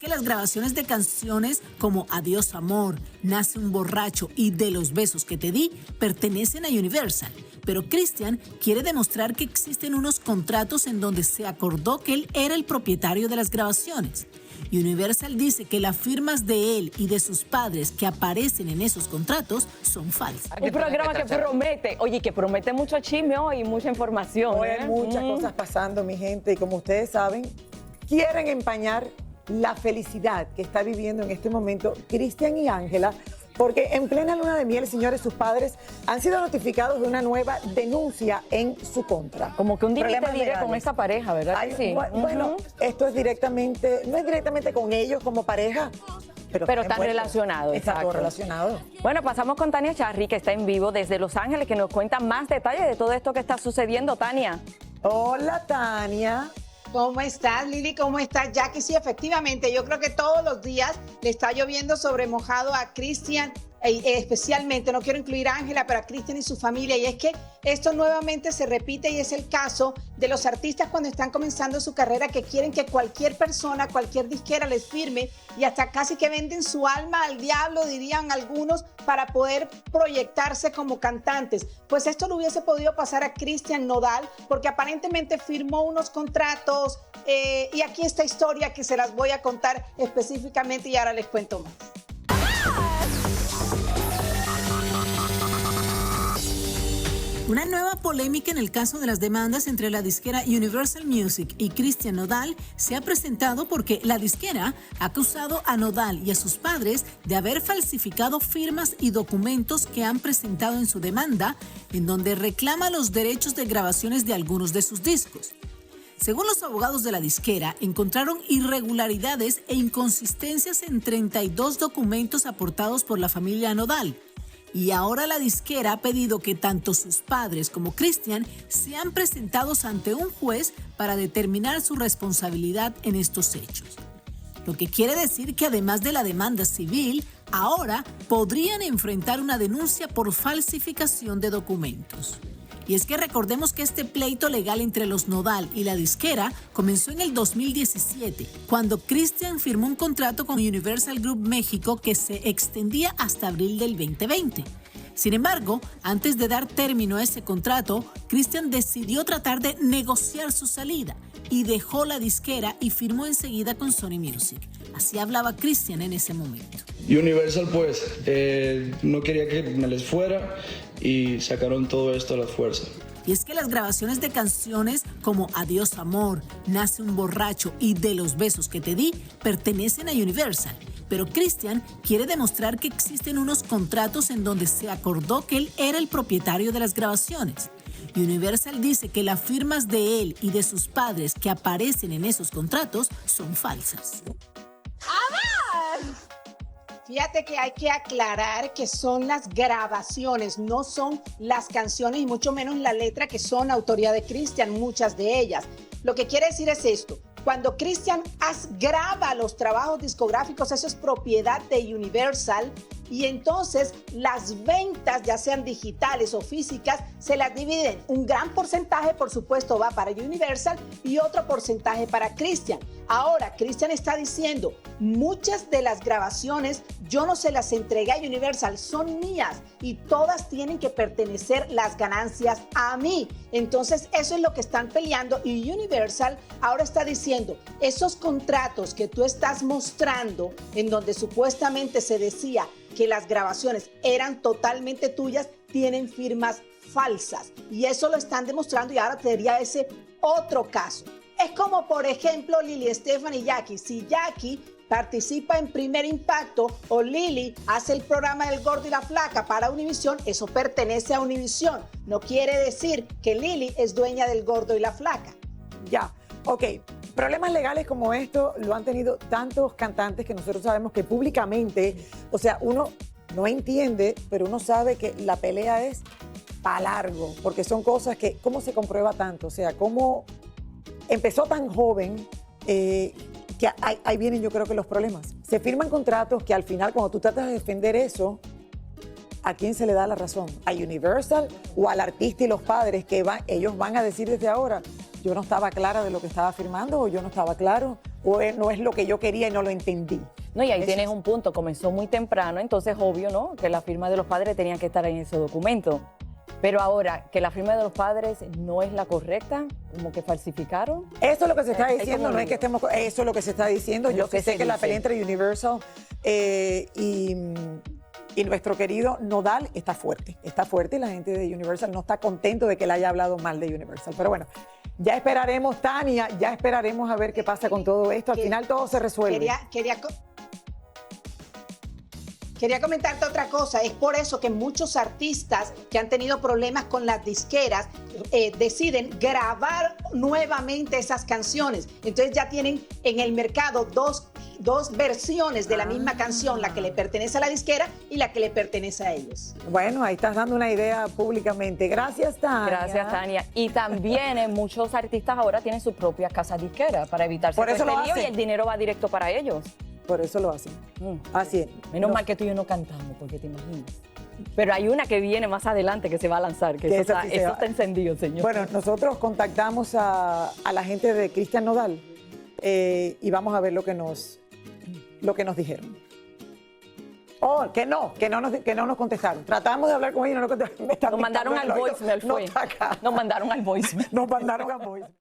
que las grabaciones de canciones como Adiós Amor, Nace un Borracho y De los Besos que te di pertenecen a Universal. Pero Christian quiere demostrar que existen unos contratos en donde se acordó que él era el propietario de las grabaciones. Universal dice que las firmas de él y de sus padres que aparecen en esos contratos son falsas. Un programa que promete, oye, que promete mucho chisme hoy y mucha información. Hoy hay muchas cosas pasando, mi gente, y como ustedes saben, quieren empañar la felicidad que está viviendo en este momento Christian y Ángela, porque en plena luna de miel, señores, sus padres han sido notificados de una nueva denuncia en su contra. Como que un día te diré legales con esta pareja, ¿verdad? Ay, Sí. Bueno, esto es directamente, no es directamente con ellos como pareja, pero están relacionados. Está todo exacto. relacionado. Bueno, pasamos con Tania Charry, que está en vivo desde Los Ángeles, que nos cuenta más detalles de todo esto que está sucediendo. Tania. Hola, Tania. ¿Cómo estás, Lili? ¿Cómo estás, Jackie? Sí, efectivamente, yo creo que todos los días le está lloviendo sobre mojado a Christian, especialmente, no quiero incluir a Ángela, pero a Christian y su familia, y es que esto nuevamente se repite y es el caso de los artistas cuando están comenzando su carrera que quieren que cualquier persona, cualquier disquera les firme y hasta casi que venden su alma al diablo, dirían algunos, para poder proyectarse como cantantes. Pues esto no hubiese podido pasar a Christian Nodal porque aparentemente firmó unos contratos y aquí esta historia que se las voy a contar específicamente y ahora les cuento más. Una nueva polémica en el caso de las demandas entre la disquera Universal Music y Christian Nodal se ha presentado porque la disquera ha acusado a Nodal y a sus padres de haber falsificado firmas y documentos que han presentado en su demanda, en donde reclama los derechos de grabaciones de algunos de sus discos. Según los abogados de la disquera, encontraron irregularidades e inconsistencias en 32 documentos aportados por la familia Nodal. Y ahora la disquera ha pedido que tanto sus padres como Christian sean presentados ante un juez para determinar su responsabilidad en estos hechos. Lo que quiere decir que además de la demanda civil, ahora podrían enfrentar una denuncia por falsificación de documentos. Y es que recordemos que este pleito legal entre los Nodal y la disquera comenzó en el 2017, cuando Christian firmó un contrato con Universal Group México que se extendía hasta abril del 2020. Sin embargo, antes de dar término a ese contrato, Christian decidió tratar de negociar su salida y dejó la disquera y firmó enseguida con Sony Music. Así hablaba Christian en ese momento. Universal pues no quería que me les fuera y sacaron todo esto a la fuerza. Y es que las grabaciones de canciones como Adiós Amor, Nace un Borracho y De los Besos que te di pertenecen a Universal. Pero Christian quiere demostrar que existen unos contratos en donde se acordó que él era el propietario de las grabaciones. Universal dice que las firmas de él y de sus padres que aparecen en esos contratos son falsas. Fíjate que hay que aclarar que son las grabaciones, no son las canciones y mucho menos la letra que son autoría de Christian, muchas de ellas. Lo que quiere decir es esto: cuando Christian graba los trabajos discográficos, eso es propiedad de Universal y entonces las ventas, ya sean digitales o físicas, se las dividen. Un gran porcentaje, por supuesto, va para Universal y otro porcentaje para Christian. Ahora, Christian está diciendo, muchas de las grabaciones yo no se las entregué a Universal, son mías y todas tienen que pertenecer las ganancias a mí. Entonces, eso es lo que están peleando y Universal ahora está diciendo, esos contratos que tú estás mostrando, en donde supuestamente se decía que las grabaciones eran totalmente tuyas, tienen firmas falsas. Y eso lo están demostrando y ahora tendría ese otro caso. Es como, por ejemplo, Lili, Estefan y Jackie. Si Jackie participa en Primer Impacto o Lili hace el programa del Gordo y la Flaca para Univisión, eso pertenece a Univisión. No quiere decir que Lili es dueña del Gordo y la Flaca. Ya, ok. Problemas legales como esto lo han tenido tantos cantantes que nosotros sabemos que públicamente, o sea, uno no entiende, pero uno sabe que la pelea es para largo, porque son cosas que, ¿cómo se comprueba tanto? O sea, ¿cómo empezó tan joven? Que ahí vienen yo creo que los problemas. Se firman contratos que al final cuando tú tratas de defender eso, ¿a quién se le da la razón? ¿A Universal o al artista y los padres que ellos van a decir desde ahora, yo no estaba clara de lo que estaba firmando o yo no estaba claro o no es lo que yo quería y no lo entendí. No, y ahí Eso tienes es. un punto, comenzó muy temprano, entonces obvio, ¿no? Que la firma de los padres tenía que estar en ese documento. Pero ahora, que la firma de los padres no es la correcta, como que falsificaron. Eso es lo que se está Hay diciendo, como no es que lío. estemos... Eso es lo que se está diciendo. Es Yo lo que sé se que la dice. pelea entre Universal y nuestro querido Nodal está fuerte y la gente de Universal no está contento de que él haya hablado mal de Universal. Pero bueno, ya esperaremos, Tania, ya esperaremos a ver qué pasa con todo esto. Al final todo se resuelve. Quería comentarte otra cosa, es por eso que muchos artistas que han tenido problemas con las disqueras deciden grabar nuevamente esas canciones. Entonces ya tienen en el mercado dos versiones de la misma canción, la que le pertenece a la disquera y la que le pertenece a ellos. Bueno, ahí estás dando una idea públicamente. Gracias, Tania. Gracias, Tania. Y también muchos artistas ahora tienen sus propias casas disqueras para evitarse Por eso todo lo este lío y hacen. el dinero va directo para ellos. Por eso lo hacen. Así es. Menos No. mal que tú y yo no cantamos, porque te imaginas. Pero hay una que viene más adelante que se va a lanzar, que Que eso, esa sí se eso va. está encendido, señor. Bueno, nosotros contactamos a la gente de Cristian Nodal y vamos a ver lo que nos dijeron. Oh, que no nos contestaron. Tratamos de hablar con ellos y no nos contestaron. Me están Nos mandaron al dictando el oído. voicemail, No fue. está acá. Nos mandaron al voicemail. Nos mandaron al voicemail.